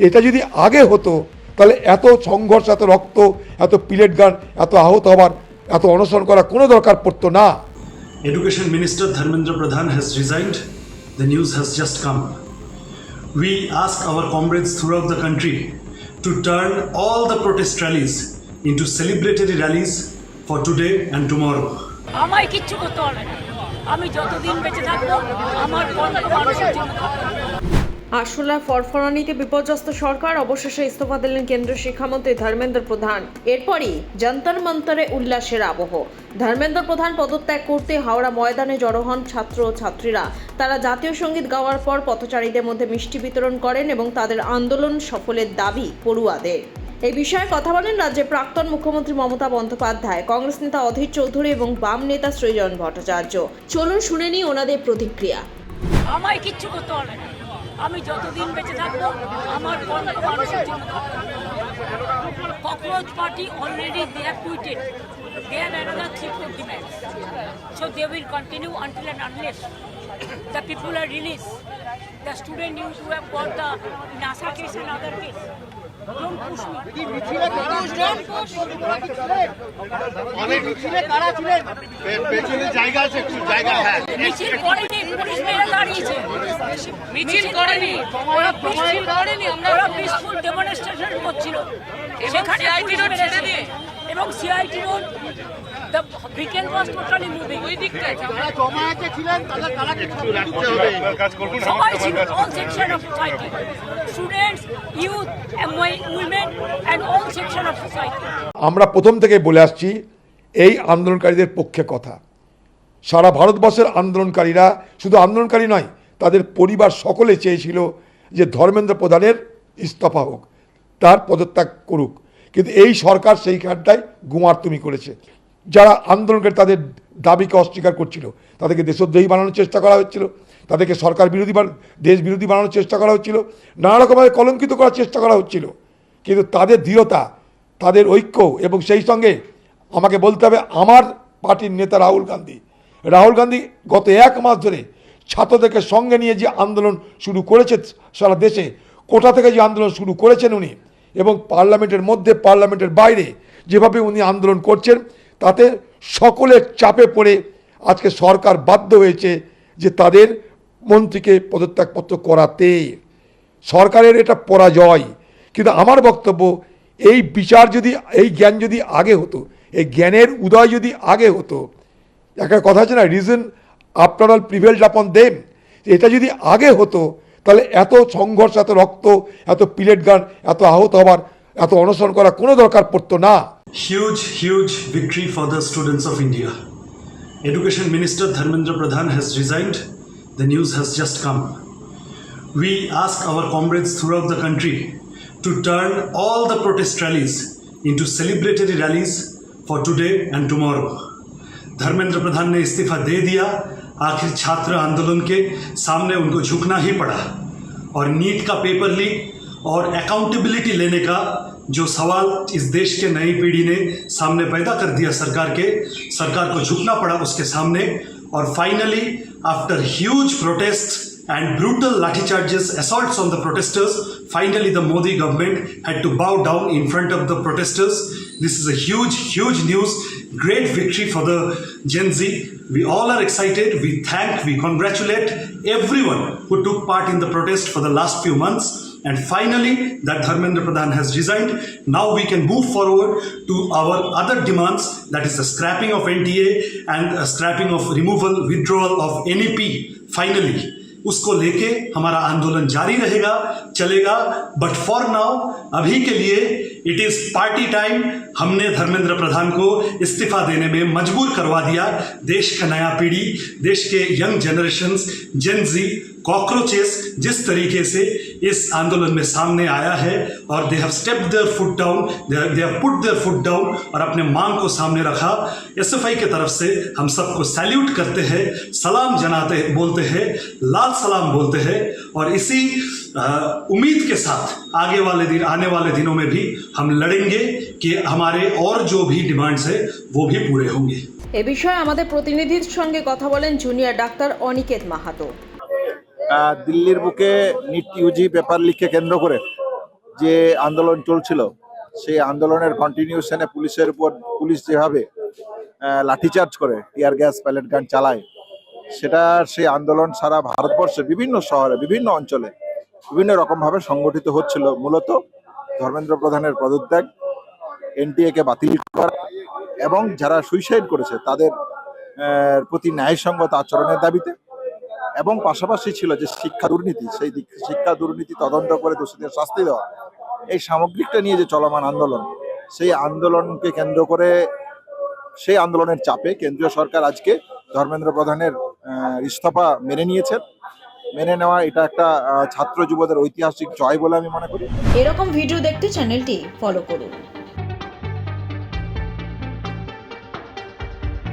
এটা যদি আগে হতো তাহলে এত সংঘর্ষ, এত রক্ত, এত পিলেট গান, এত আহত হবার, এত অনশন করা কোনো দরকার পড়তো না। Education Minister Dharmendra Pradhan has resigned. The news has just come. We ask our comrades throughout the country to turn all the protest rallies into celebratory rallies for today and tomorrow. আমায় কিচ্ছু করতে হবে না, আমি যতদিন বেঁচে থাকবো আমার কর্ম মানুষের জন্য করতে হবে। আশুলা ফরফরানিতে বিপর্যস্ত সরকার, অবশেষে ইস্তফা দিলেন কেন্দ্রীয় শিক্ষামন্ত্রী ধর্মেন্দ্র প্রধান। এরপরই যন্তর মন্তরে উল্লাসের আবহ। ধর্মেন্দ্র প্রধান পদত্যাগ করতে হাওড়া ময়দানে জড়ো হন ছাত্র ও ছাত্রীরা। তারা জাতীয় সঙ্গীত গাওয়ার পর পথচারীদের মধ্যে মিষ্টি বিতরণ করেন এবং তাদের আন্দোলন সফলের দাবি পড়ুয়াদের। এই বিষয়ে কথা বলেন রাজ্যের প্রাক্তন মুখ্যমন্ত্রী মমতা বন্দ্যোপাধ্যায়, কংগ্রেস নেতা অধীর চৌধুরী এবং বাম নেতা সৃজন ভট্টাচার্য। চলুন শুনে নিই ওনাদের প্রতিক্রিয়া। আমায় কিচ্ছু করতে হবে না, আমি যতদিন বেঁচে থাকবো আমার কর্ম মানুষের জন্য করতে হবে। Cockroach party already they have quitted. They have another 3-4 demands. So they will continue until and unless the people are released. The student youth who have got the NASA case and other case. Don't push me. Don't push. মিছিল করেনি, police মেরে দাঁড়িয়েছে। মিছিল করেনি, ওরা peaceful demonstration করছিল, সেখানে police মেরেছে এবং CIT road the weekend was totally moving. ওই দিকটায় যারা জমায়েতে ছিলেন তাদের কারা সবাই ছিল, all section of society, students, youth, women and all section of society. আমরা প্রথম থেকে বলে আসছি এই আন্দোলনকারীদের পক্ষে কথা। সারা ভারতবর্ষের আন্দোলনকারীরা শুধু আন্দোলনকারী নয়, তাদের পরিবার সকলে চেয়েছিল যে ধর্মেন্দ্র প্রধানের ইস্তফা হোক, তার পদত্যাগ করুক, কিন্তু এই সরকার সেইখানটায় গুমারতুমি করেছে। যারা আন্দোলনকারী তাদের দাবিকে অস্বীকার করছিল, তাদেরকে দেশদ্রোহী বানানোর চেষ্টা করা হচ্ছিল, তাদেরকে সরকার বিরোধী দেশ বিরোধী বানানোর চেষ্টা করা হচ্ছিল, নানা রকমভাবে কলঙ্কিত করার চেষ্টা করা হচ্ছিল। কিন্তু তাদের দৃঢ়তা, তাদের ঐক্য এবং সেই সঙ্গে আমাকে বলতে হবে আমার পার্টির নেতা রাহুল গান্ধী গত 1 মাস ধরে ছাত্রদেরকে সঙ্গে নিয়ে যে আন্দোলন শুরু করেছে সারা দেশে, কোটা থেকে যে আন্দোলন শুরু করেছেন উনি, এবং পার্লামেন্টের মধ্যে পার্লামেন্টের বাইরে যেভাবে উনি আন্দোলন করছেন, তাতে সকলের চাপে পড়ে আজকে সরকার বাধ্য হয়েছে যে তাদের মন্ত্রীকে পদত্যাগপত্র করাতে। সরকারের এটা পরাজয়। কিন্তু আমার বক্তব্য, এই বিচার যদি, এই জ্ঞান যদি আগে হতো, এই জ্ঞানের উদয় যদি আগে হতো, একটা কথা আছে না, রিজন আফটার অল প্রিভেলড আপন দেম, এটা যদি আগে হতো তাহলে এত সংঘর্ষ, এত রক্ত, এত পিলেট গান, এত আহত হবার, এত অনশন করা কোনো দরকার পড়তো না। Huge victory for the students of India. Education Minister Dharmendra Pradhan has resigned. The news has just come. We ask our comrades throughout the country to turn all the protest rallies into celebratory rallies for today and tomorrow. Dharmendra Pradhan ने इस्तीफा दे दिया, आखिर छात्र आंदोलन के सामने उनको झुकना ही पड़ा और नीट का पेपर लीक और अकाउंटेबिलिटी लेने का जो सवाल इस देश के नई पीढ़ी ने सामने पैदा कर दिया, सरकार को झुकना पड़ा उसके सामने। और finally after huge protest and brutal lathi charges, assaults on the protesters, finally the Modi government had to bow down in front of the protesters. This is a huge news, great victory for the Gen Z. We all are excited, we congratulate everyone who took part in the protest for the last few months. And finally, that Dharmendra Pradhan has resigned. Now we can move forward to our other demands, that is the scrapping of NTA and scrapping of withdrawal of NEP. Finally, उसको लेके हमारा आंदोलन जारी रहेगा, चलेगा। But for now, अभी के लिए इट इज पार्टी टाइम। हमने धर्मेंद्र प्रधान को इस्तीफा देने में मजबूर करवा दिया। देश का नया पीढ़ी, देश के यंग जनरेशंस, जेन जी, कॉकरोचेस जिस तरीके से इस आंदोलन में सामने आया है और they have stepped there foot down, they have put there foot down और अपने मांग को सामने रखा। एसएफआई की तरफ से हम सबको सैल्यूट करते हैं, सलाम बोलते हैं, लाल सलाम बोलते हैं। और इसी उम्मीद के साथ आने वाले दिनों में भी हम लड़ेंगे कि हमारे और जो भी डिमांड्स है वो भी पूरे होंगे। এ বিষয়ে আমাদের প্রতিনিধির সঙ্গে কথা বলেন জুনিয়র ডাক্তার অনিকেত মাহাতো। দিল্লির বুকে নিট ইউজি পেপার লিককে কেন্দ্র করে যে আন্দোলন চলছিল সেই আন্দোলনের কন্টিনিউশনে পুলিশ যেভাবে লাঠিচার্জ করে, টিয়ার গ্যাস, প্যালেট গান চালায়, সেটা সেই আন্দোলন সারা ভারতবর্ষে বিভিন্ন শহরে, বিভিন্ন অঞ্চলে বিভিন্ন রকমভাবে সংগঠিত হচ্ছিল। মূলত ধর্মেন্দ্র প্রধানের পদত্যাগ, এনটিএ কে বাতিল করা এবং যারা সুইসাইড করেছে তাদের প্রতি ন্যায়সঙ্গত আচরণের দাবিতে, এবং পাশাপাশি ছিল যে শিক্ষা দুর্নীতি, সেই শিক্ষা দুর্নীতি তদন্ত করে দোষীদের শাস্তি দেওয়া, এই সামগ্রিকটা নিয়ে যে চলমান আন্দোলন, সেই আন্দোলনকে কেন্দ্র করে, সেই আন্দোলনের চাপে কেন্দ্রীয় সরকার আজকে ধর্মেন্দ্র প্রধানের ইস্তফা মেনে নিয়েছেন। মেনে নেওয়া এটা একটা ছাত্র যুবদের ঐতিহাসিক জয় বলে আমি মনে করি। এরকম ভিডিও দেখতে চ্যানেলটি ফলো করুন।